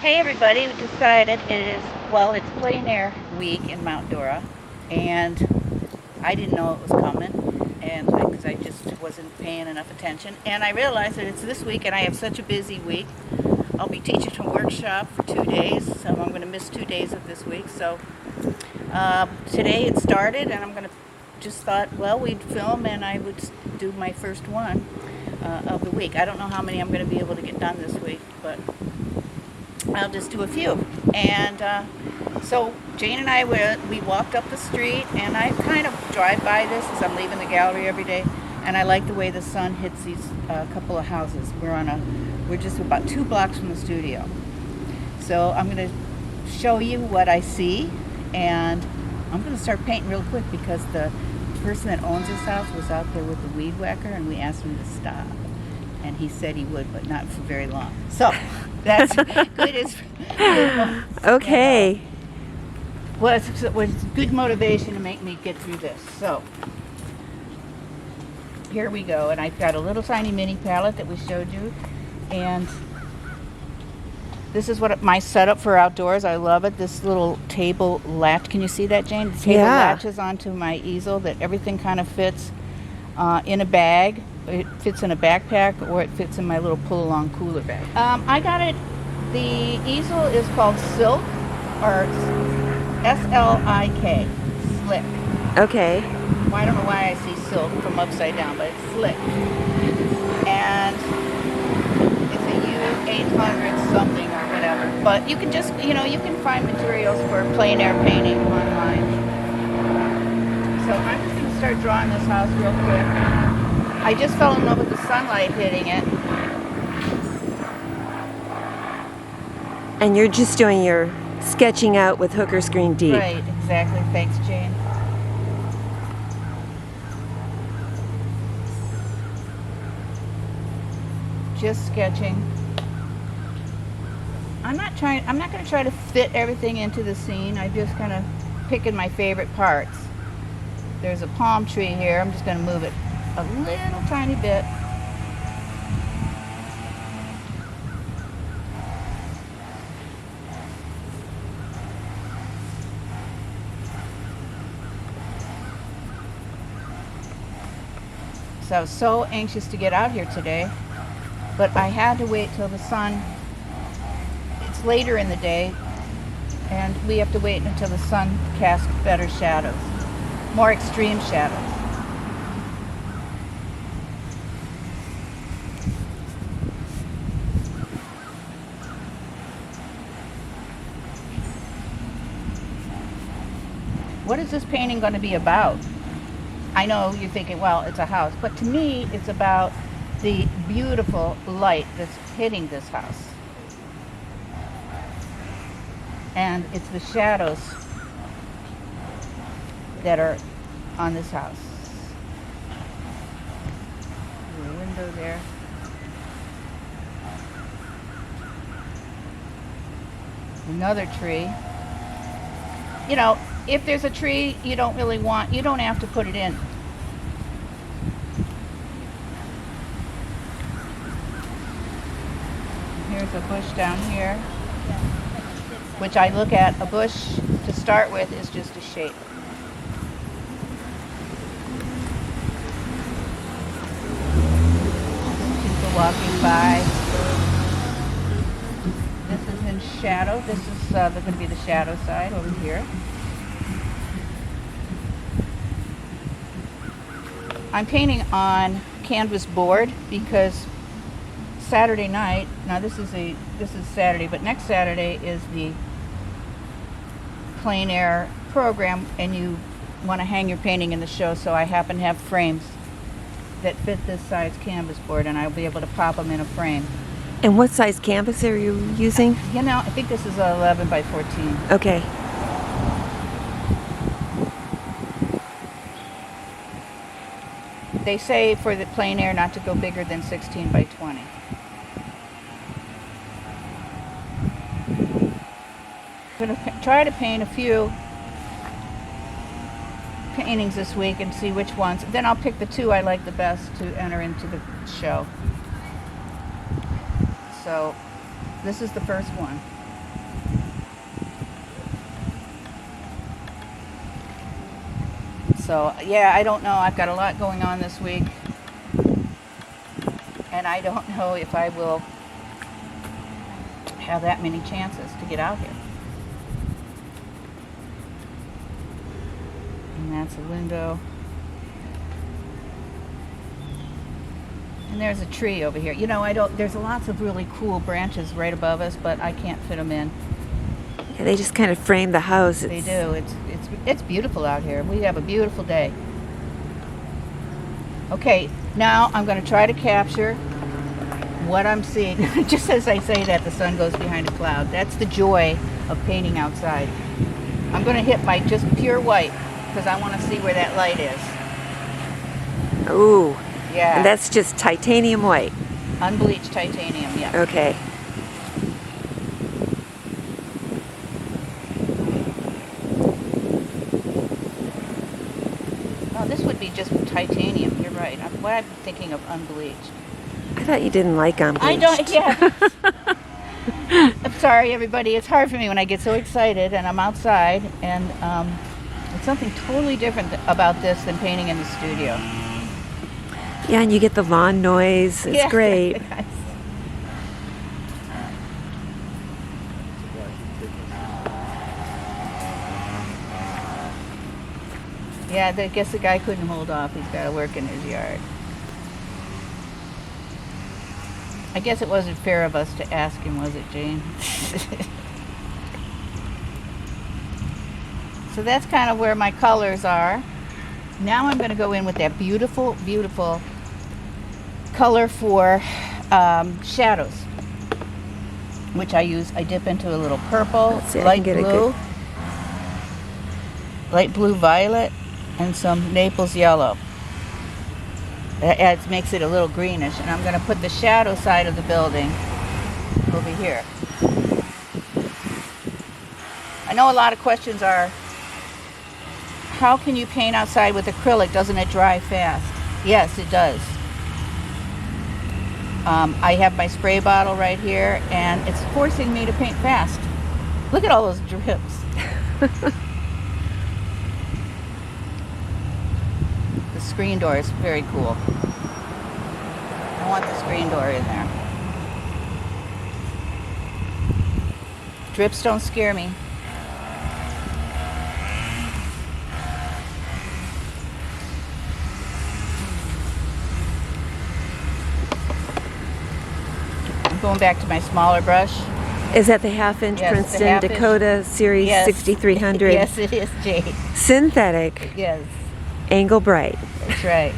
Hey everybody, we decided it's plein air week in Mount Dora, and I didn't know it was coming, and because I just wasn't paying enough attention, and I realized that it's this week and I have such a busy week. I'll be teaching a workshop for 2 days, so I'm going to miss 2 days of this week, so today it started, and I'm going to just thought, well, we'd film and I would do my first one of the week. I don't know how many I'm going to be able to get done this week, but I'll just do a few. And so Jane and I we walked up the street, and I kind of drive by this as I'm leaving the gallery every day, and I like the way the sun hits these couple of houses. We're just about 2 blocks from the studio. So I'm going to show you what I see, and I'm going to start painting real quick because the person that owns this house was out there with the weed whacker, and we asked him to stop. And he said he would, but not for very long. So that's good. Okay. Well, it was good motivation to make me get through this. So here we go. And I've got a little tiny mini palette that we showed you. And this is what my setup for outdoors. I love it. This little table latch. Can you see that, Jane? The table latches onto my easel that everything kind of fits in a bag. It fits in a backpack, or it fits in my little pull-along cooler bag. I got it. The easel is called Silk, or S-L-I-K, Slick. Okay. Well, I don't know why I see silk from upside down, but it's Slick. And it's a U800 something or whatever. But you can just, you can find materials for plein air painting online. So I'm just going to start drawing this house real quick. I just fell in love with the sunlight hitting it. And you're just doing your sketching out with Hooker Screen Deep. Right, exactly. Thanks, Jane. Just sketching. I'm not going to try to fit everything into the scene. I'm just kind of picking my favorite parts. There's a palm tree here. I'm just going to move it a little tiny bit. So I was so anxious to get out here today, but I had to wait till the sun, it's later in the day, and we have to wait until the sun casts better shadows, more extreme shadows. What is this painting going to be about? I know you're thinking, well, it's a house, but to me, it's about the beautiful light that's hitting this house. And it's the shadows that are on this house. There's a window there. Another tree. If there's a tree you don't really want, you don't have to put it in. Here's a bush down here, which I look at. A bush to start with is just a shape. People walking by. This is in shadow. This is going to be the shadow side over here. I'm painting on canvas board because Saturday night, now this is Saturday, but next Saturday is the plein air program, and you want to hang your painting in the show, so I happen to have frames that fit this size canvas board, and I'll be able to pop them in a frame. And what size canvas are you using? I think this is 11 by 14. Okay. They say for the plein air not to go bigger than 16 by 20. I'm going to try to paint a few paintings this week and see which ones. Then I'll pick the 2 I like the best to enter into the show. So this is the first one. So yeah, I don't know. I've got a lot going on this week, and I don't know if I will have that many chances to get out here. And that's a window. And there's a tree over here. You know, there's lots of really cool branches right above us, but I can't fit them in. Yeah, they just kind of frame the house. They do. It's beautiful out here. We have a beautiful day. Okay, now I'm going to try to capture what I'm seeing. Just as I say that, the sun goes behind a cloud. That's the joy of painting outside. I'm going to hit by just pure white because I want to see where that light is. Ooh. Yeah. And that's just titanium white. Unbleached titanium, yeah. Okay. No, this would be just titanium. You're right. I'm thinking of unbleached. I thought you didn't like unbleached. I don't, yeah. I'm sorry, everybody. It's hard for me when I get so excited and I'm outside, and it's something totally different about this than painting in the studio. Yeah, and you get the lawn noise. It's great. Yeah, I guess the guy couldn't hold off. He's got to work in his yard. I guess it wasn't fair of us to ask him, was it, Jane? So that's kind of where my colors are. Now I'm going to go in with that beautiful, beautiful color for shadows, which I dip into a little purple, light blue, violet, and some Naples yellow. That makes it a little greenish, and I'm going to put the shadow side of the building over here. I know a lot of questions are, how can you paint outside with acrylic? Doesn't it dry fast? Yes, it does. I have my spray bottle right here, and it's forcing me to paint fast. Look at all those drips. The screen door is very cool. I want the screen door in there. Drips don't scare me. Going back to my smaller brush. Is that the half-inch Princeton Dakota Series 6300? Yes, it is, Jane. Synthetic. Yes. Angle bright. That's right.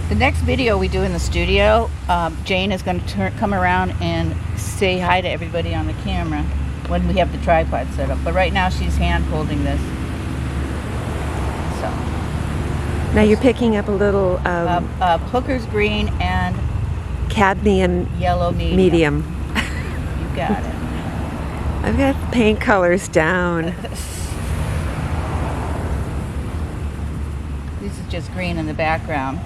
The next video we do in the studio, Jane is going to come around and say hi to everybody on the camera when we have the tripod set up. But right now she's hand holding this. So. Now you're picking up a little Hooker's green and cadmium yellow medium. You got it. I've got the paint colors down. This is just green in the background.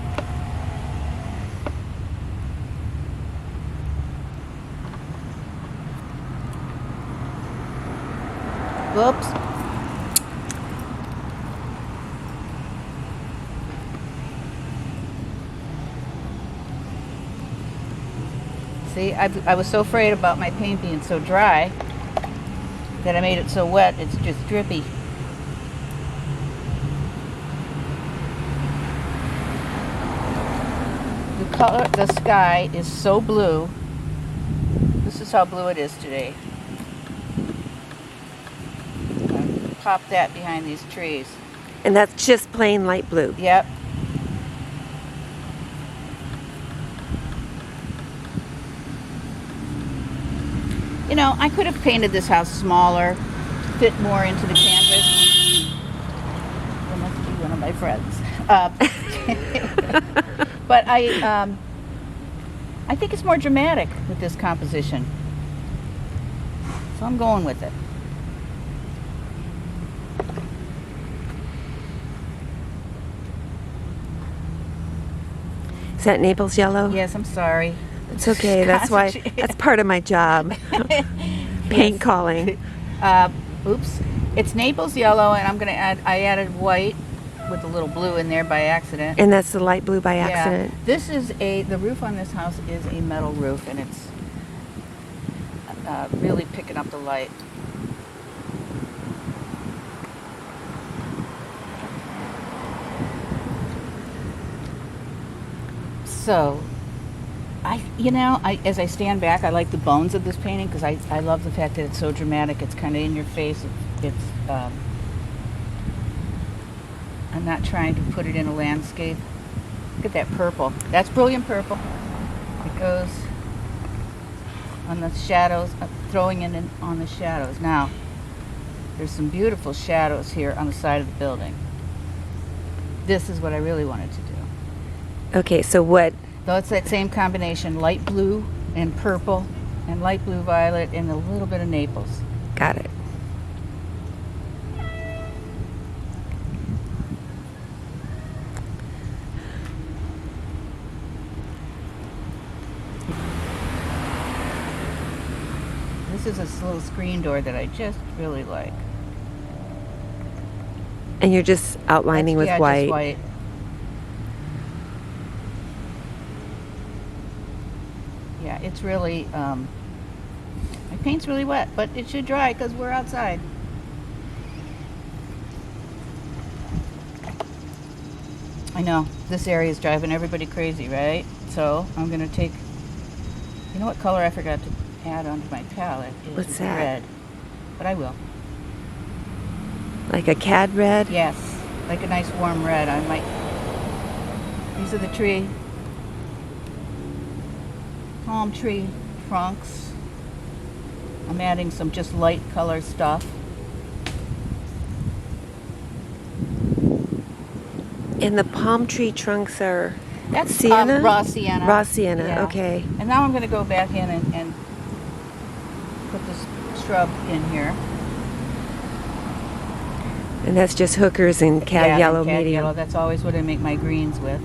Whoops. See, I was so afraid about my paint being so dry that I made it so wet, it's just drippy. The color, the sky is so blue. This is how blue it is today. Pop that behind these trees. And that's just plain light blue. Yep. You know, I could have painted this house smaller, to fit more into the canvas. That must be one of my friends. But I think it's more dramatic with this composition. So I'm going with it. Is that Naples yellow? Yes, I'm sorry. It's okay. That's why. That's part of my job. Paint calling. Oops. It's Naples yellow, and I'm gonna add. I added white with a little blue in there by accident. And that's the light blue by accident. Yeah. This is the roof on this house is a metal roof, and it's really picking up the light. So, as I stand back, I like the bones of this painting because I love the fact that it's so dramatic. It's kind of in your face. I'm not trying to put it in a landscape. Look at that purple. That's brilliant purple. It goes on the shadows, throwing it in on the shadows. Now, there's some beautiful shadows here on the side of the building. This is what I really wanted to do. Okay, so what? So it's that same combination, light blue and purple and light blue violet and a little bit of Naples. Got it. This is a little screen door that I just really like. And you're just outlining with white. Just white. Yeah, it's really, my paint's really wet, but it should dry because we're outside. I know, this area is driving everybody crazy, right? So I'm going to take, you know what color I forgot to add onto my palette? What's that? Red. But I will. Like a cad red? Yes, like a nice warm red. I might, these are the palm tree trunks. I'm adding some just light color stuff. And the palm tree trunks are That's sienna? Raw sienna. Raw sienna, Yeah. okay. And now I'm going to go back in and put this shrub in here. And that's just hookers and cad yellow cad medium. yellow. That's always what I make my greens with.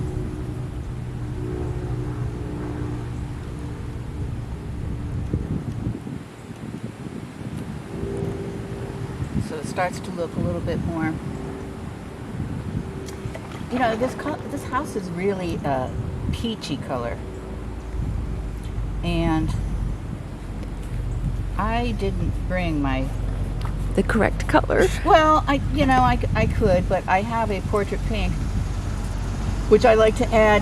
So it starts to look a little bit more. You know, this house is really a peachy color, and I didn't bring The correct color. well, I could, but I have a portrait pink, which I like to add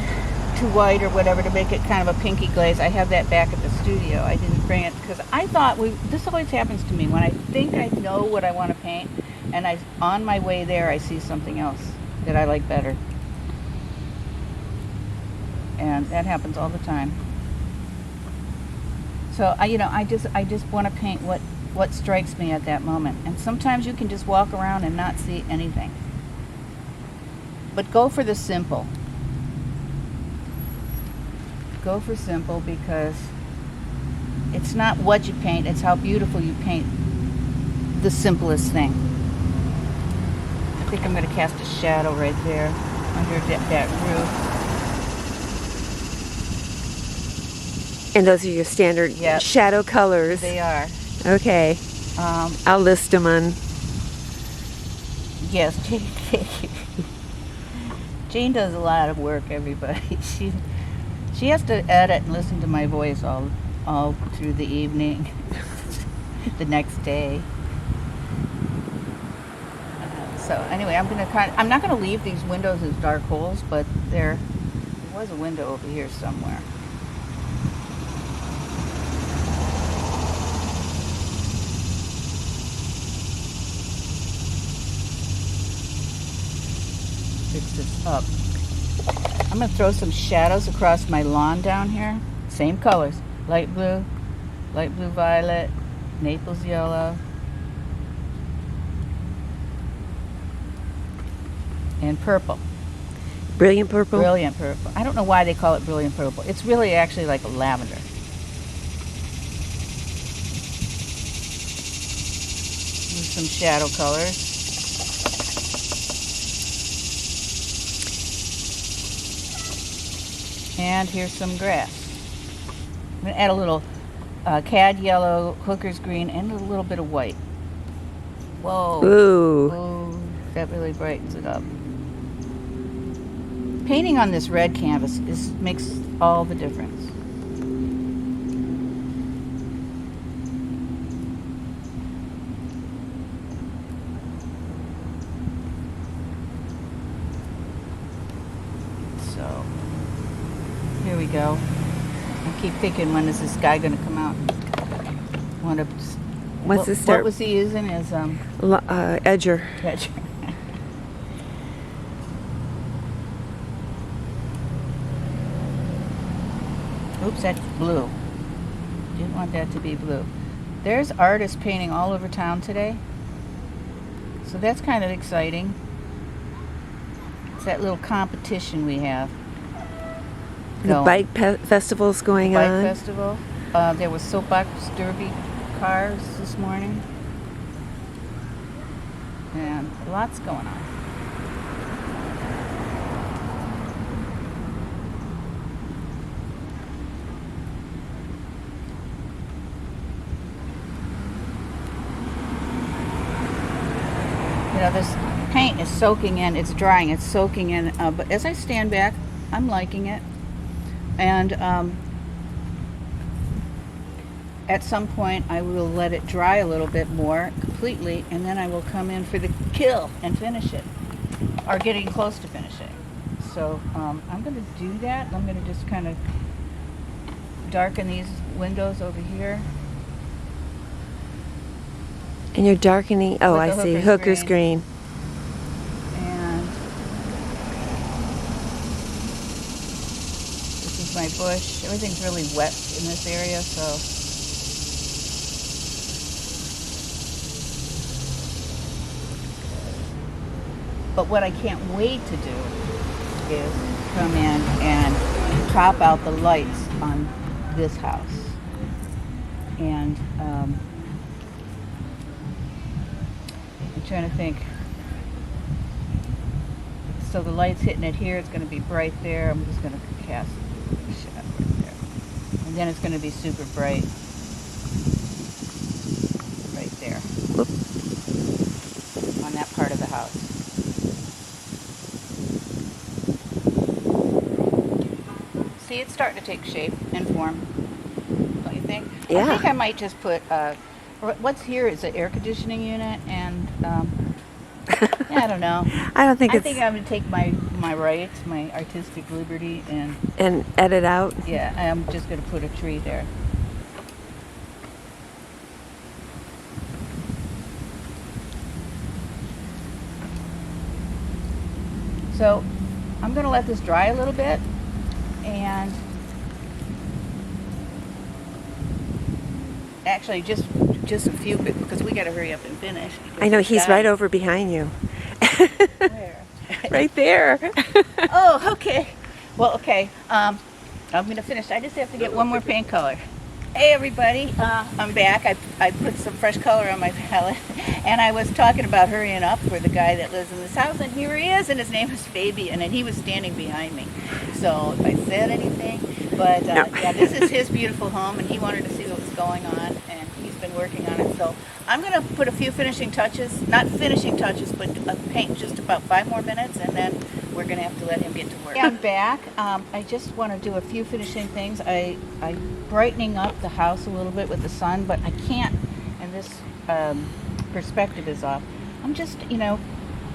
to white or whatever to make it kind of a pinky glaze. I have that back at the studio. I didn't bring it because I thought this always happens to me when I think I know what I want to paint, and on my way there I see something else that I like better. And that happens all the time. So I just want to paint what strikes me at that moment. And sometimes you can just walk around and not see anything. But go for the simple. Go for simple because it's not what you paint, it's how beautiful you paint the simplest thing. I think I'm going to cast a shadow right there under that roof. And those are your standard shadow colors. They are. Okay. I'll list them on. Yes, Jane does a lot of work, everybody. She has to edit and listen to my voice all through the evening, the next day. So anyway, I'm not going to leave these windows as dark holes, but there was a window over here somewhere. Fix this up. I'm going to throw some shadows across my lawn down here. Same colors. Light blue violet, Naples yellow, and purple. Brilliant purple? Brilliant purple. I don't know why they call it brilliant purple. It's really actually like a lavender. Use some shadow colors. And here's some grass. I'm going to add a little cad yellow, hooker's green, and a little bit of white. Whoa. Ooh. Whoa. That really brightens it up. Painting on this red canvas makes all the difference. So, here we go. I keep thinking, when is this guy going to come out? What's this start? What was he using as edger. Edger. Oops, that's blue. Didn't want that to be blue. There's artists painting all over town today. So that's kind of exciting. It's that little competition we have. The bike festival's going on. Bike festival. There was soapbox derby cars this morning. And lots going on. You know, this paint is soaking in, it's drying, it's soaking in, but as I stand back, I'm liking it. And at some point I will let it dry a little bit more completely, and then I will come in for the kill and finish it, or getting close to finishing. So I'm going to do that. I'm going to just kind of darken these windows over here. And you're darkening, oh, I see, hooker's green. And this is my bush. Everything's really wet in this area, so. But what I can't wait to do is come in and top out the lights on this house. And I'm trying to think. So the light's hitting it here. It's going to be bright there. I'm just going to cast a shadow right there. And then it's going to be super bright right there. Whoop. On that part of the house. See, it's starting to take shape and form. Don't you think? Yeah. I think I might just put, what's here is an air conditioning unit, and I don't know. I think I'm going to take my rights, my artistic liberty, and edit out. Yeah, I'm just going to put a tree there. So I'm going to let this dry a little bit, and actually just a few bit, because we got to hurry up and finish. I know, he's right over behind you. Where? Right there. Oh, okay. Well, okay. I'm going to finish. I just have to get one more paint color. Hey, everybody. I'm back. I put some fresh color on my palette, and I was talking about hurrying up for the guy that lives in this house, and here he is, and his name is Fabian, and he was standing behind me. So if I said anything, but No. yeah, this is his beautiful home, and he wanted to see what was going on, and he's been working on it. So I'm going to put a few finishing touches, not finishing touches, but paint just about 5 more minutes, and then we're going to have to let him get to work. I'm back. I just want to do a few finishing things. I'm brightening up the house a little bit with the sun, but I can't, and this perspective is off. I'm just,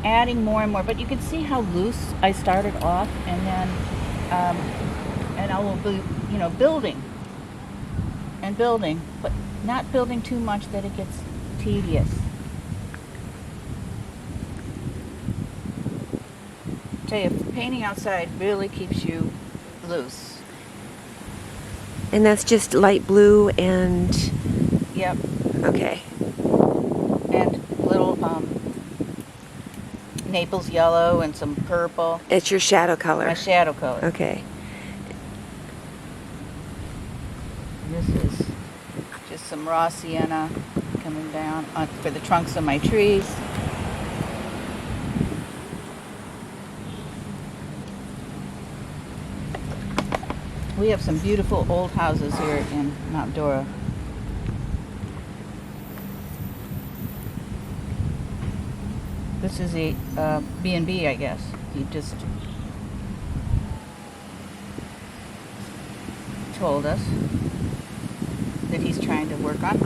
adding more and more, but you can see how loose I started off, and then, and I will be, building and building, but not building too much that it gets tedious. Tell you, painting outside really keeps you loose. And that's just light blue and... Yep. Okay. And little Naples yellow and some purple. It's your shadow color. My shadow color. Okay. This is just some raw sienna coming down for the trunks of my trees. We have some beautiful old houses here in Mount Dora. This is a B&B, I guess. He just told us that he's trying to work on.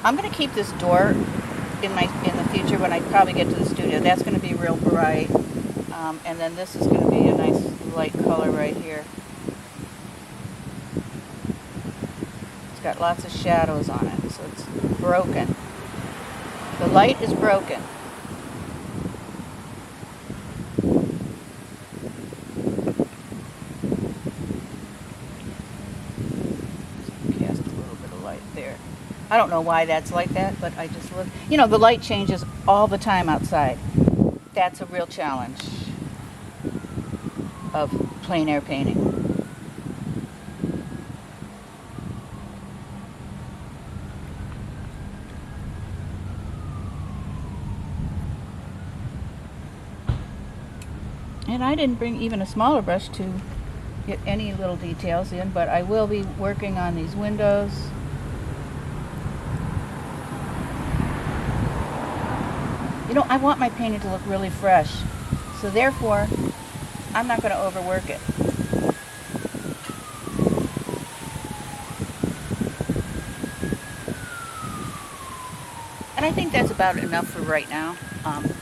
I'm going to keep this door in the future when I probably get to the studio. That's going to be real bright, and then this is going to be a nice light color right here. It's got lots of shadows on it, so it's broken. The light is broken. Cast a little bit of light there. I don't know why that's like that, but I just look. You know, the light changes all the time outside. That's a real challenge of plein air painting. And I didn't bring even a smaller brush to get any little details in, but I will be working on these windows. You know, I want my painting to look really fresh, so therefore, I'm not going to overwork it. And I think that's about enough for right now.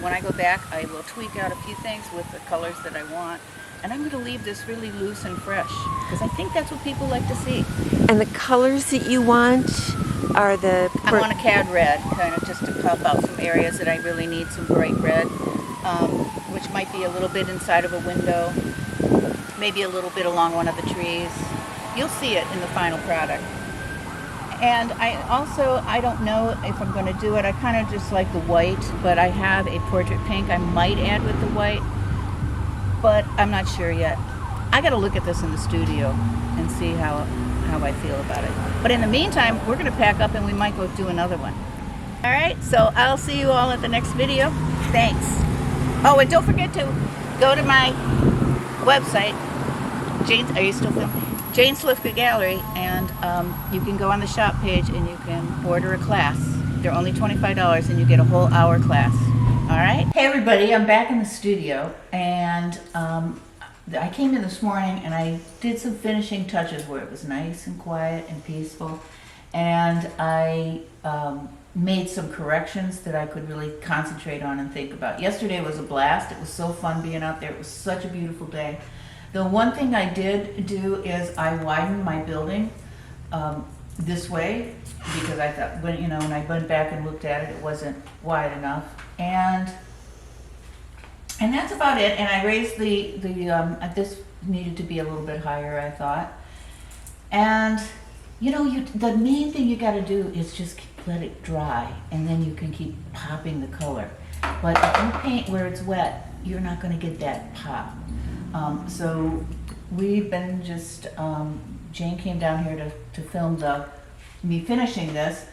When I go back, I will tweak out a few things with the colors that I want. And I'm going to leave this really loose and fresh, because I think that's what people like to see. And the colors that you want are the... I want a cad red, kind of just to pop out some areas that I really need some bright red, which might be a little bit inside of a window, maybe a little bit along one of the trees. You'll see it in the final product. And I don't know if I'm going to do it. I kind of just like the white, but I have a portrait pink I might add with the white, but I'm not sure yet. I got to look at this in the studio and see how I feel about it. But in the meantime, we're going to pack up and we might go do another one. All right, so I'll see you all at the next video. Thanks. Oh, and don't forget to go to my website, are you still filming? Jane Slifka Gallery, and you can go on the shop page and you can order a class. They're only $25 and you get a whole hour class. All right? Hey everybody, I'm back in the studio, and I came in this morning and I did some finishing touches where it was nice and quiet and peaceful, and I made some corrections that I could really concentrate on and think about. Yesterday was a blast. It was so fun being out there. It was such a beautiful day. The one thing I did do is I widened my building this way, because I thought when I went back and looked at it, it wasn't wide enough, and that's about it. And I raised this needed to be a little bit higher, I thought. And the main thing you got to do is just let it dry, and then you can keep popping the color. But if you paint where it's wet, you're not going to get that pop. So we've been just, Jane came down here to film me finishing this,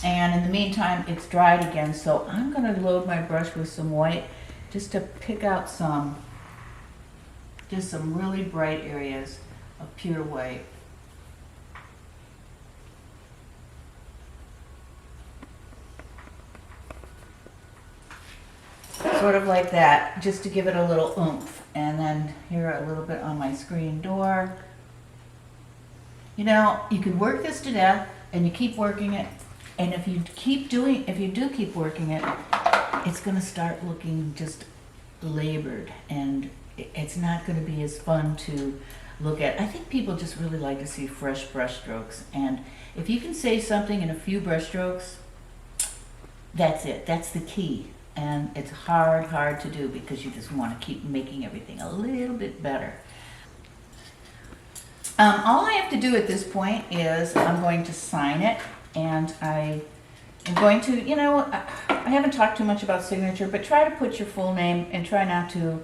and in the meantime it's dried again, so I'm going to load my brush with some white just to pick out some really bright areas of pure white. Sort of like that, just to give it a little oomph. And then here a little bit on my screen door. You can work this to death, and you keep working it, and if you do keep working it, it's going to start looking just labored, and it's not going to be as fun to look at. I think people just really like to see fresh brush strokes, and if you can say something in a few brush strokes, that's it. That's the key. And it's hard to do, because you just want to keep making everything a little bit better. All I have to do at this point is I'm going to sign it, and I am going to, I haven't talked too much about signature, but try to put your full name and try not to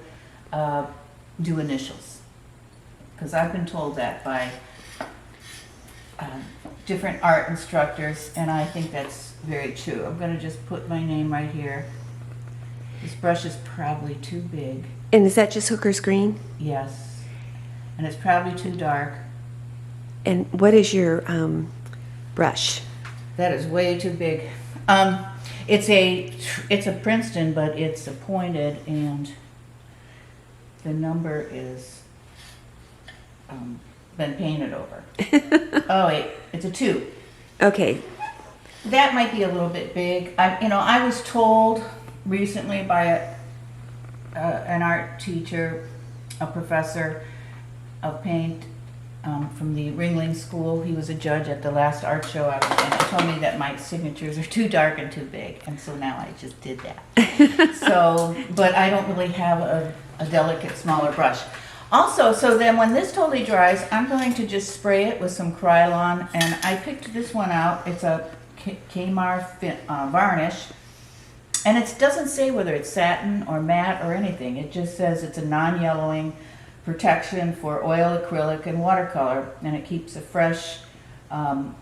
do initials, because I've been told that by different art instructors, and I think that's very true. I'm going to just put my name right here. This brush is probably too big. And is that just Hooker's green? Yes. And it's probably too dark. And what is your brush? That is way too big. It's a Princeton, but it's a pointed, and the number is been painted over. Oh wait, it's a 2. Okay. That might be a little bit big. I was told recently by an art teacher, a professor of paint from the Ringling School. He was a judge at the last art show I was in. He told me that my signatures are too dark and too big, and so now I just did that. But I don't really have a delicate, smaller brush. Also, so then when this totally dries, I'm going to just spray it with some Krylon, and I picked this one out. It's a Kmart varnish, and it doesn't say whether it's satin or matte or anything. It just says it's a non-yellowing protection for oil, acrylic, and watercolor, and it keeps it fresh from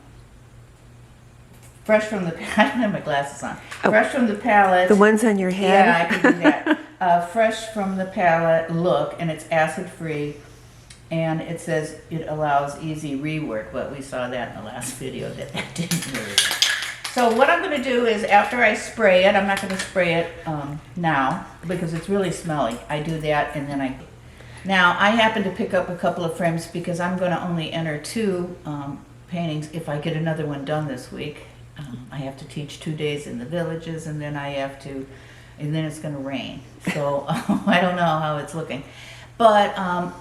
the I don't have my glasses on. Fresh from the palette. The ones on your head? Yeah, I can do that. Fresh from the palette look, and it's acid free, and it says it allows easy rework, but we saw that in the last video that didn't really work. So what I'm going to do is, after I spray it, I'm not going to spray it now because it's really smelly. I do that, and then Now, I happen to pick up a couple of frames because I'm going to only enter 2 paintings if I get another one done this week. I have to teach 2 days in the villages, and then it's going to rain. So I don't know how it's looking. But,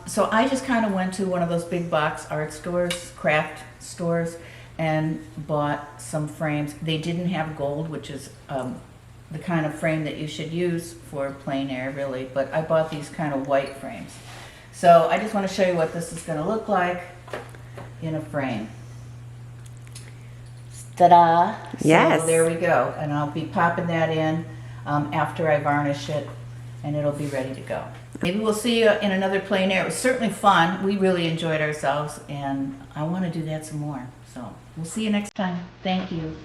so I just kind of went to one of those big box art stores, craft stores, and bought some frames. They didn't have gold, which is the kind of frame that you should use for plein air, really. But I bought these kind of white frames. So I just want to show you what this is going to look like in a frame. Ta-da! Yes. So there we go. And I'll be popping that in after I varnish it, and it'll be ready to go. Maybe we'll see you in another plein air. It was certainly fun. We really enjoyed ourselves, and I want to do that some more. So we'll see you next time. Thank you.